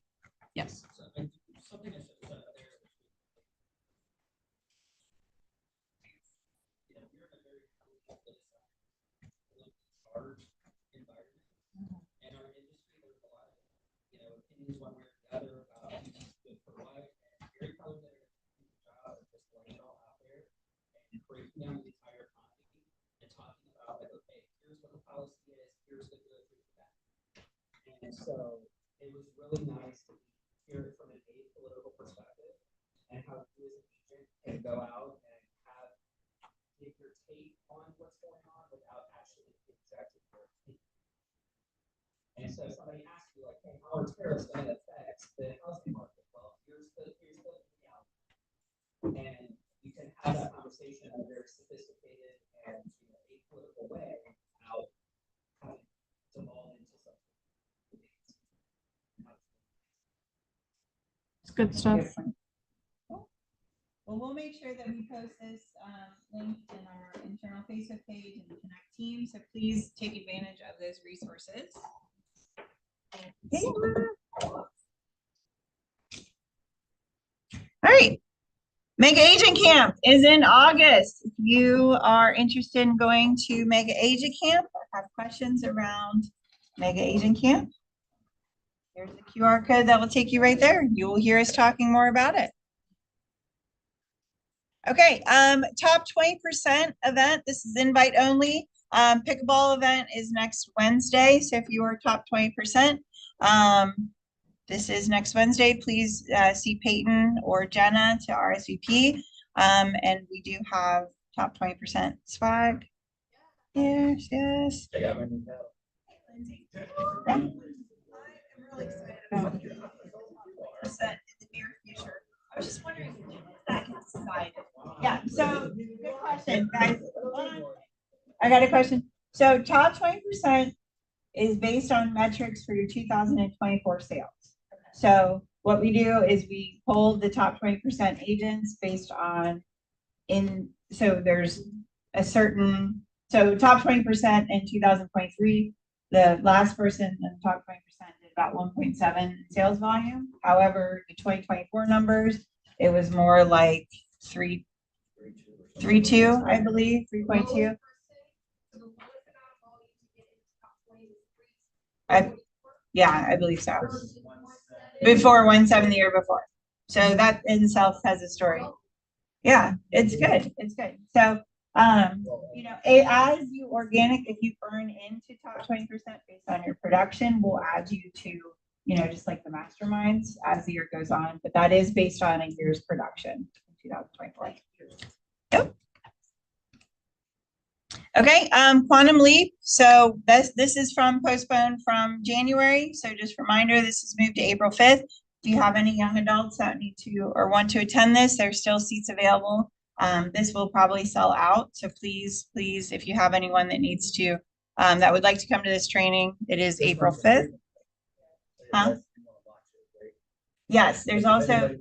Yes. Something I said there. Large environment. And our industry, there's a lot of, opinions one way or the other about who's good for what. And Gary Keller did a job of just laying it all out there. And And so it was really nice to hear it from an apolitical perspective and how you as an agent can go out and give your take on what's going on without actually injecting your opinion. And so somebody asks you like, hey, how are tariffs going to affect the housing market? Well, here's the reality. And you can have that conversation in a very sophisticated and apolitical way without having to devolve into something. It's good stuff. Well, we'll make sure that we post this link in our internal Facebook page and the Connect team, so please take advantage of those resources. All right. Mega Agent Camp is in August. If you are interested in going to Mega Agent Camp or have questions around Mega Agent Camp, here's the QR code that will take you right there. You will hear us talking more about it. Okay, top 20% event. This is invite only. Pickleball event is next Wednesday. So if you are top 20%, this is next Wednesday. Please see Peyton or Jenna to RSVP. And we do have top 20% swag. Yes, yes. I got my new paddle. I'm really excited about this in the near future. I was just wondering if that can decide. Yeah, so good question, guys. I got a question. So top 20% is based on metrics for your 2024 sales. So what we do is we poll the top 20% agents based on so there's a certain, so top 20% in 2023, the last person in the top 20% did about 1.7 sales volume. However, the 2024 numbers, it was more like 3.2, I believe, 3.2. Yeah, I believe so. Before 1.7 the year before. So that in itself has a story. Yeah, it's good. It's good. So, you know, as you organic, if you earn into top 20% based on your production, we'll add you to, you know, just like the masterminds as the year goes on. But that is based on a year's production in 2024. Yep. Okay, Quantum Leap. So this is postponed from January. So just a reminder, this is moved to April 5th. If you have any young adults that need to or want to attend this, there's still seats available. This will probably sell out. So please, if you have anyone that needs to, that would like to come to this training, it is April 5th. Huh? Yes, there's also.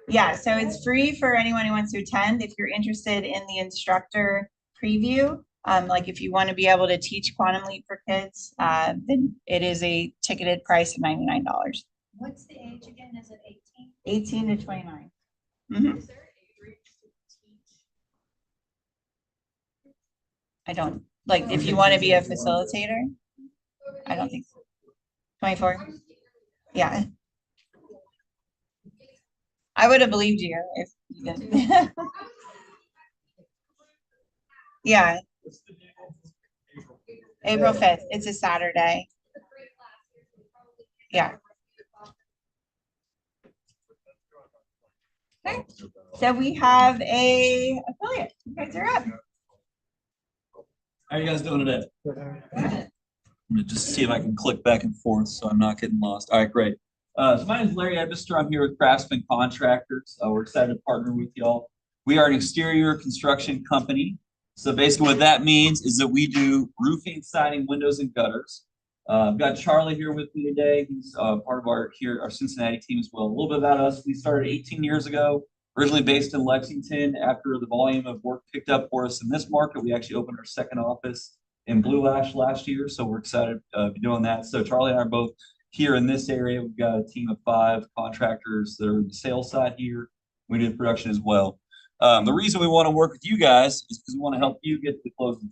Yeah, so it's free for anyone who wants to attend. If you're interested in the instructor preview, like if you want to be able to teach Quantum Leap for kids, then it is a ticketed price of $99. What's the age again? Is it 18 to 29. Mm-hmm. Is there an age range to teach? I don't, like, if you want to be a facilitator, I don't think so. 24. Yeah. I would have believed you if you didn't. Yeah. April 5th. It's a Saturday. Yeah. Okay. So we have a affiliate. You guys are up. How are you guys doing today? I'm gonna just see if I can click back and forth so I'm not getting lost. All right, great. So my name is Larry Ebister. I'm here with Craftsman Contractors. We're excited to partner with y'all. We are an exterior construction company. So basically what that means is that we do roofing, siding, windows, and gutters. I've got Charlie here with me today. He's part of our Cincinnati team as well. A little bit about us. We started 18 years ago, originally based in Lexington. After the volume of work picked up for us in this market, we actually opened our second office in Blue Ash last year. So we're excited to be doing that. So Charlie and I are both here in this area. We've got a team of 5 contractors that are on the sales side here. We do production as well. The reason we want to work with you guys is because we want to help you get to the closing.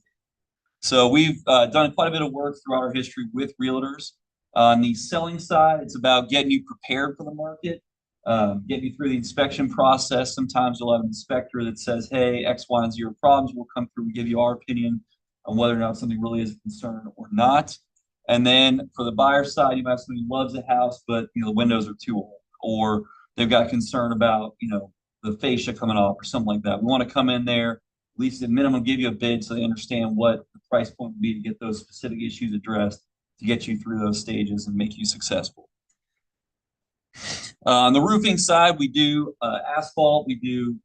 So we've done quite a bit of work throughout our history with realtors. On the selling side, it's about getting you prepared for the market, getting you through the inspection process. Sometimes you'll have an inspector that says, hey, X, Y, and Z are problems. We'll come through and give you our opinion on whether or not something really is a concern or not. And then for the buyer side, you might have somebody who loves the house, but the windows are too old, or they've got concern about, the fascia coming off or something like that. We want to come in there, at least at minimum, give you a bid so they understand what the price point would be to get those specific issues addressed, to get you through those stages and make you successful. On the roofing side, we do asphalt, we do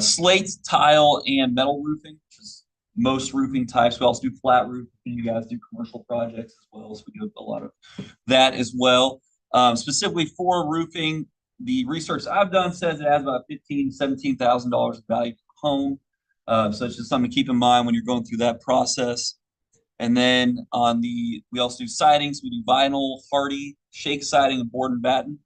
slate, tile, and metal roofing, which is most roofing types. We also do flat roof. You guys do commercial projects as well, so we do a lot of that as well. Specifically for roofing, the research I've done says it has about $15,000 to $17,000 of value per home. So it's just something to keep in mind when you're going through that process. And then we also do sidings. We do vinyl, hardy, shake siding, and board and batten.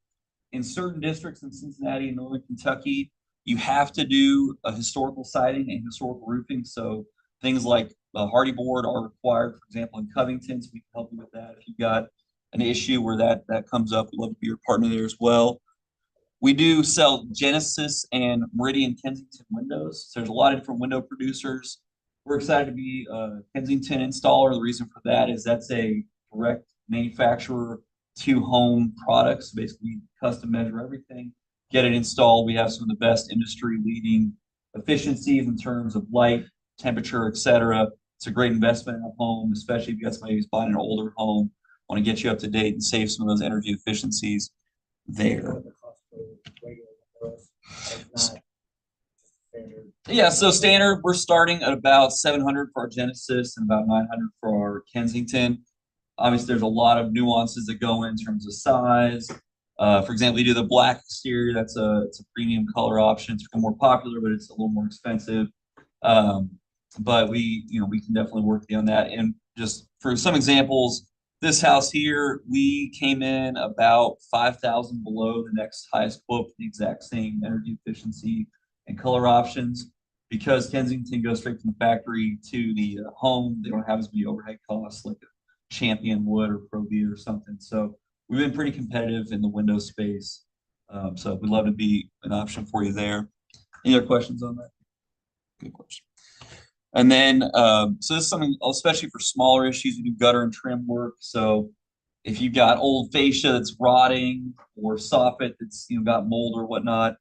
In certain districts in Cincinnati and Northern Kentucky, you have to do a historical siding and historical roofing. So things like the hardy board are required, for example, in Covington. So we can help you with that. If you've got an issue where that comes up, we'd love to be your partner there as well. We do sell Genesis and Meridian Kensington windows. So there's a lot of different window producers. We're excited to be a Kensington installer. The reason for that is that's a direct manufacturer to home products. So basically, custom measure everything, get it installed. We have some of the best industry leading efficiencies in terms of light, temperature, etc. It's a great investment in a home, especially if you got somebody who's buying an older home, want to get you up to date and save some of those energy efficiencies there. Yeah, so standard, we're starting at about 700 for our Genesis and about 900 for our Kensington. Obviously, there's a lot of nuances that go in terms of size. For example, you do the black exterior. It's a premium color option. It's more popular, but it's a little more expensive. But we can definitely work with you on that. And just for some examples, this house here, we came in about 5,000 below the next highest quote for the exact same energy efficiency and color options. Because Kensington goes straight from the factory to the home, they don't have as many overhead costs like a Champion wood or Provia or something. So we've been pretty competitive in the window space. So we'd love to be an option for you there. Any other questions on that? Good question. And then, so this is something, especially for smaller issues, we do gutter and trim work. So if you've got old fascia that's rotting or soffit that's got mold or whatnot,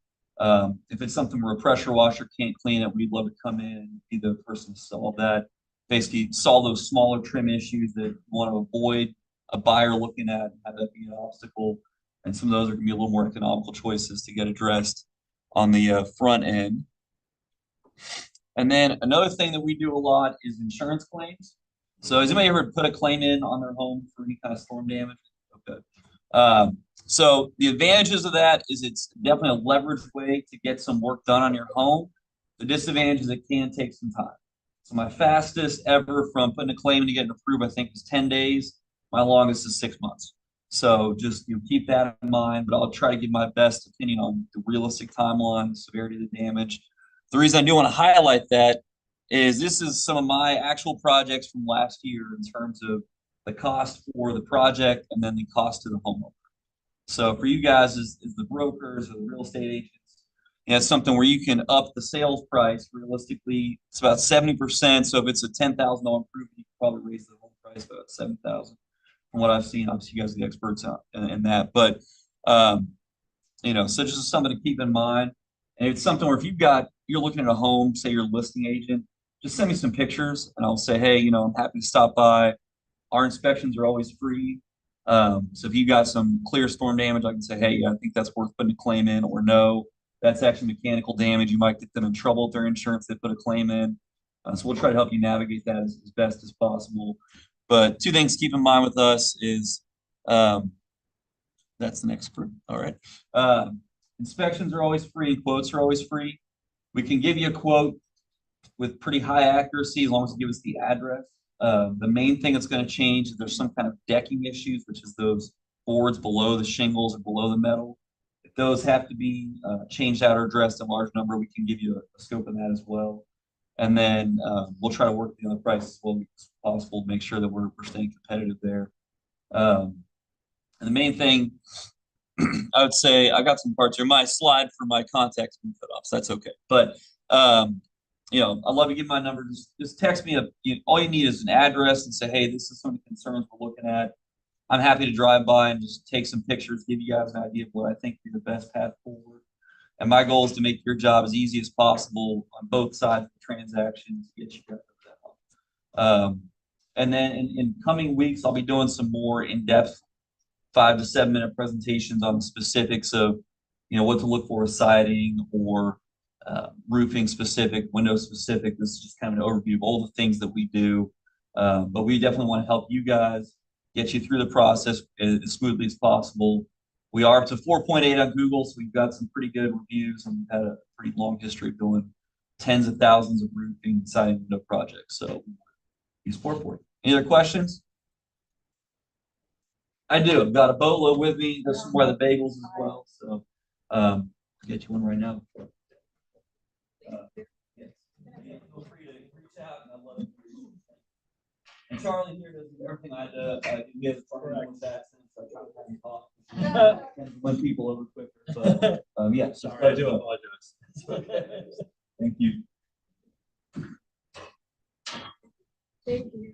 if it's something where a pressure washer can't clean it, we'd love to come in and be the person to solve that. Basically solve those smaller trim issues that you want to avoid a buyer looking at and have that be an obstacle. And some of those are going to be a little more economical choices to get addressed on the front end. And then another thing that we do a lot is insurance claims. So has anybody ever put a claim in on their home for any kind of storm damage? Okay. So the advantages of that is it's definitely a leveraged way to get some work done on your home. The disadvantage is it can take some time. So my fastest ever from putting a claim in to get it approved, I think, was 10 days. My longest is 6 months. So just keep that in mind, but I'll try to give my best opinion on the realistic timeline, the severity of the damage. The reason I do want to highlight that is this is some of my actual projects from last year in terms of the cost for the project and then the cost to the homeowner. So for you guys as the brokers or the real estate agents, it's something where you can up the sales price. Realistically, it's about 70%. So if it's a $10,000 improvement, you can probably raise the home price about $7,000 from what I've seen. Obviously, you guys are the experts in that. But, so just something to keep in mind. And it's something where if you're looking at a home, say you're a listing agent, just send me some pictures and I'll say, hey, I'm happy to stop by. Our inspections are always free. So if you got some clear storm damage, I can say, hey, I think that's worth putting a claim in, or no, that's actually mechanical damage. You might get them in trouble with their insurance. They put a claim in. So we'll try to help you navigate that as best as possible. But two things to keep in mind with us is, that's the next group. All right. Inspections are always free. Quotes are always free. We can give you a quote with pretty high accuracy as long as you give us the address. The main thing that's going to change is there's some kind of decking issues, which is those boards below the shingles or below the metal. If those have to be changed out or addressed in large number, we can give you a scope of that as well. And then we'll try to work the other price as well as possible to make sure that we're staying competitive there. And the main thing, I would say, I got some parts here. My slide for my contact's been cut off, so that's okay. But I'd love to give my number. Just text me all you need is an address and say, hey, this is some of the concerns we're looking at. I'm happy to drive by and just take some pictures, give you guys an idea of what I think is the best path forward. And my goal is to make your job as easy as possible on both sides of the transaction to get you guys over that hump. And then in coming weeks, I'll be doing some more in-depth 5 to 7 minute presentations on the specifics of, what to look for with siding or roofing specific, window specific. This is just kind of an overview of all the things that we do. But we definitely want to help you guys get you through the process as smoothly as possible. We are up to 4.8 on Google, so we've got some pretty good reviews, and we've had a pretty long history of doing tens of thousands of roofing and siding window projects. So we support for you. Any other questions? I do. I've got a boatload with me. There's some more of the bagels as well. So I'll get you one right now. Yes. Feel free to reach out, and I'd love to. And Charlie here does everything I do. We have a farmer accent, so I try to have him talk and win people over quicker. But yeah, sorry, I do apologize. Thank you. Thank you.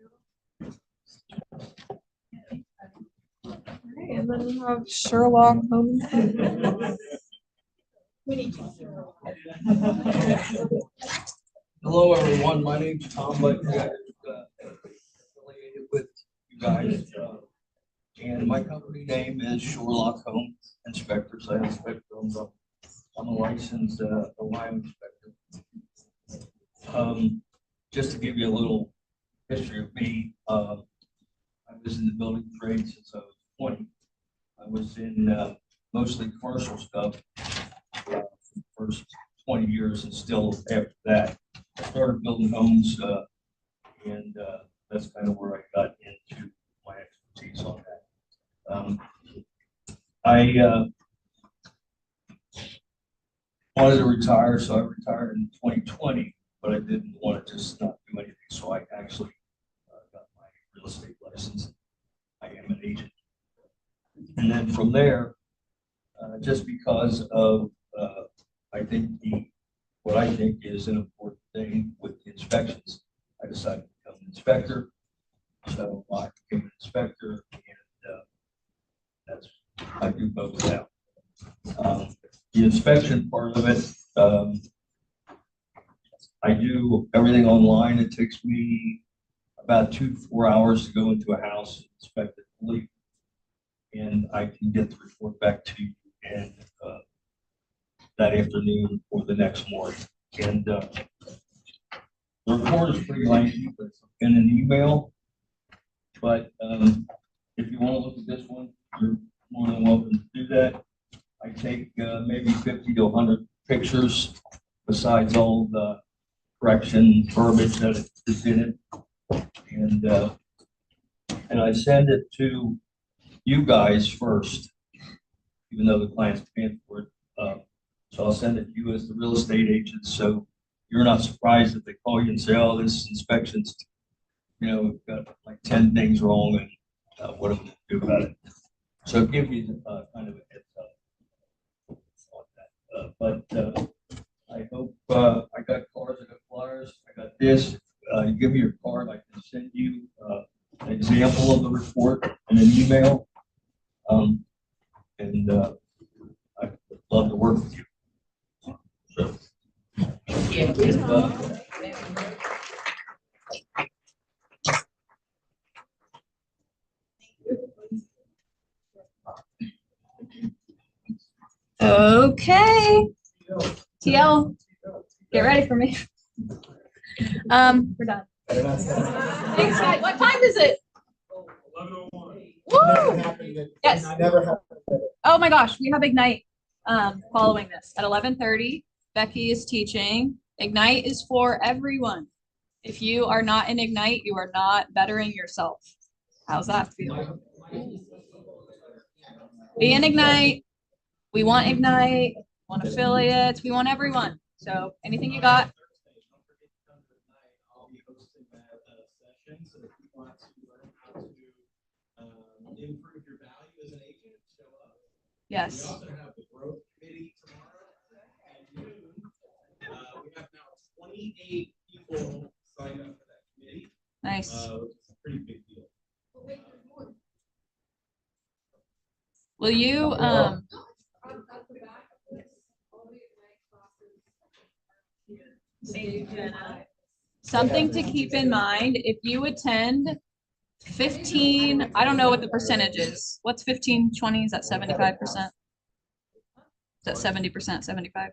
All right, and then we have Sherlock Holmes. Hello, everyone. My name's Tom Lecter. Affiliated with you guys. And my company name is Sherlock Holmes Inspectors. I inspect homes. I'm a licensed Ohio inspector. Just to give you a little history of me, I was in the building trade since I was 20. I was in mostly commercial stuff for the first 20 years, and still after that, I started building homes, and that's kind of where I got into my expertise on that. I wanted to retire, so I retired in 2020, but I didn't want to just not do anything, so I actually got my real estate license. I am an agent. And then from there, just because of, I think what I think is an important thing with the inspections, I decided to become an inspector. So I became an inspector, and I do both now. The inspection part of it, I do everything online. It takes me about 2 to 4 hours to go into a house, inspect it fully, and I can get the report back to you and that afternoon or the next morning. And the report is pretty lengthy, but it's in an email. But if you want to look at this one, you're more than welcome to do that. I take maybe 50 to 100 pictures besides all the correction verbiage that is in it. And I send it to you guys first, even though the client's paying for it. So I'll send it to you as the real estate agent, so you're not surprised if they call you and say, oh, this inspection's, we've got like 10 things wrong, and what am I going to do about it? So give you kind of a heads up on that. But I hope I got cards, I got flyers, I got this. You give me your card, I can send you an example of the report in an email. And I'd love to work with you. So, Okay. TL, get ready for me. We're done. Thanks, guys. What time is it? 11:01. Woo! Yes. Oh my gosh, we have Ignite following this at 11:30. Becky is teaching. Ignite is for everyone. If you are not in Ignite, you are not bettering yourself. How's that feel? Be in Ignite. We want Ignite, we want affiliates, we want everyone. So anything you got? Improve your value as an agent, show up. Yes. We also have the growth committee tomorrow at noon. We have now 28 Nice. It's a pretty big deal. Will you, something to keep in mind, if you attend 15, I don't know what the percentage is. What's 15, 20? Is that 75%? Is that 70%, 75?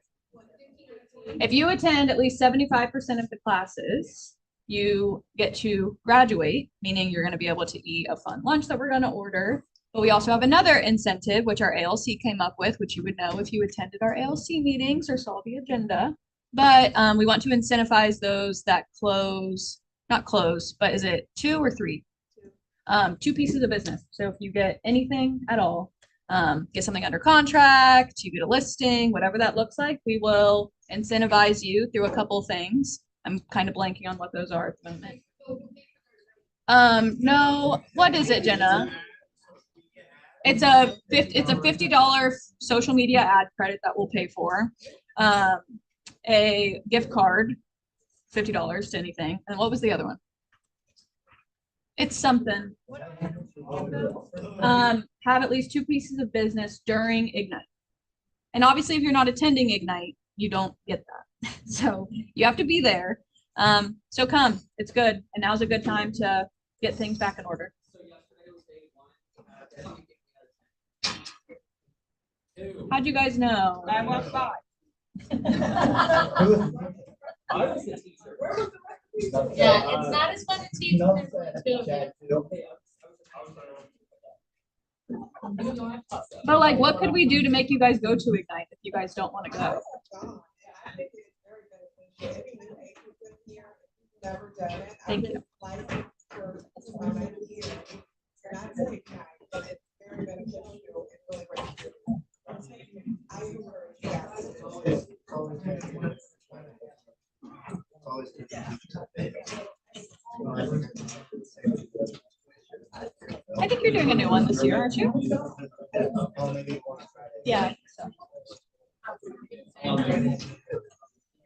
If you attend at least 75% of the classes, you get to graduate, meaning you're going to be able to eat a fun lunch that we're going to order. But we also have another incentive, which our ALC came up with, which you would know if you attended our ALC meetings or saw the agenda. But we want to incentivize those that close, not close, but is it 2 or 3? 2 pieces of business. So if you get anything at all, get something under contract, you get a listing, whatever that looks like, we will incentivize you through a couple things. I'm kind of blanking on what those are at the moment. No, what is it, Jenna? It's a $50 social media ad credit that we'll pay for. A gift card, $50 to anything. And what was the other one? It's something. Have at least 2 pieces of business during Ignite. And obviously, if you're not attending Ignite, you don't get that. So you have to be there. So come, it's good. And now's a good time to get things back in order. So yesterday was day 1. How'd you guys know? I walked by. I was the teacher. Yeah, it's not as fun to teach when there's But like, what could we do to make you guys go to Ignite if you guys don't want to go? Thank you. I think you're doing a new one this year, aren't you? Yeah. I think so.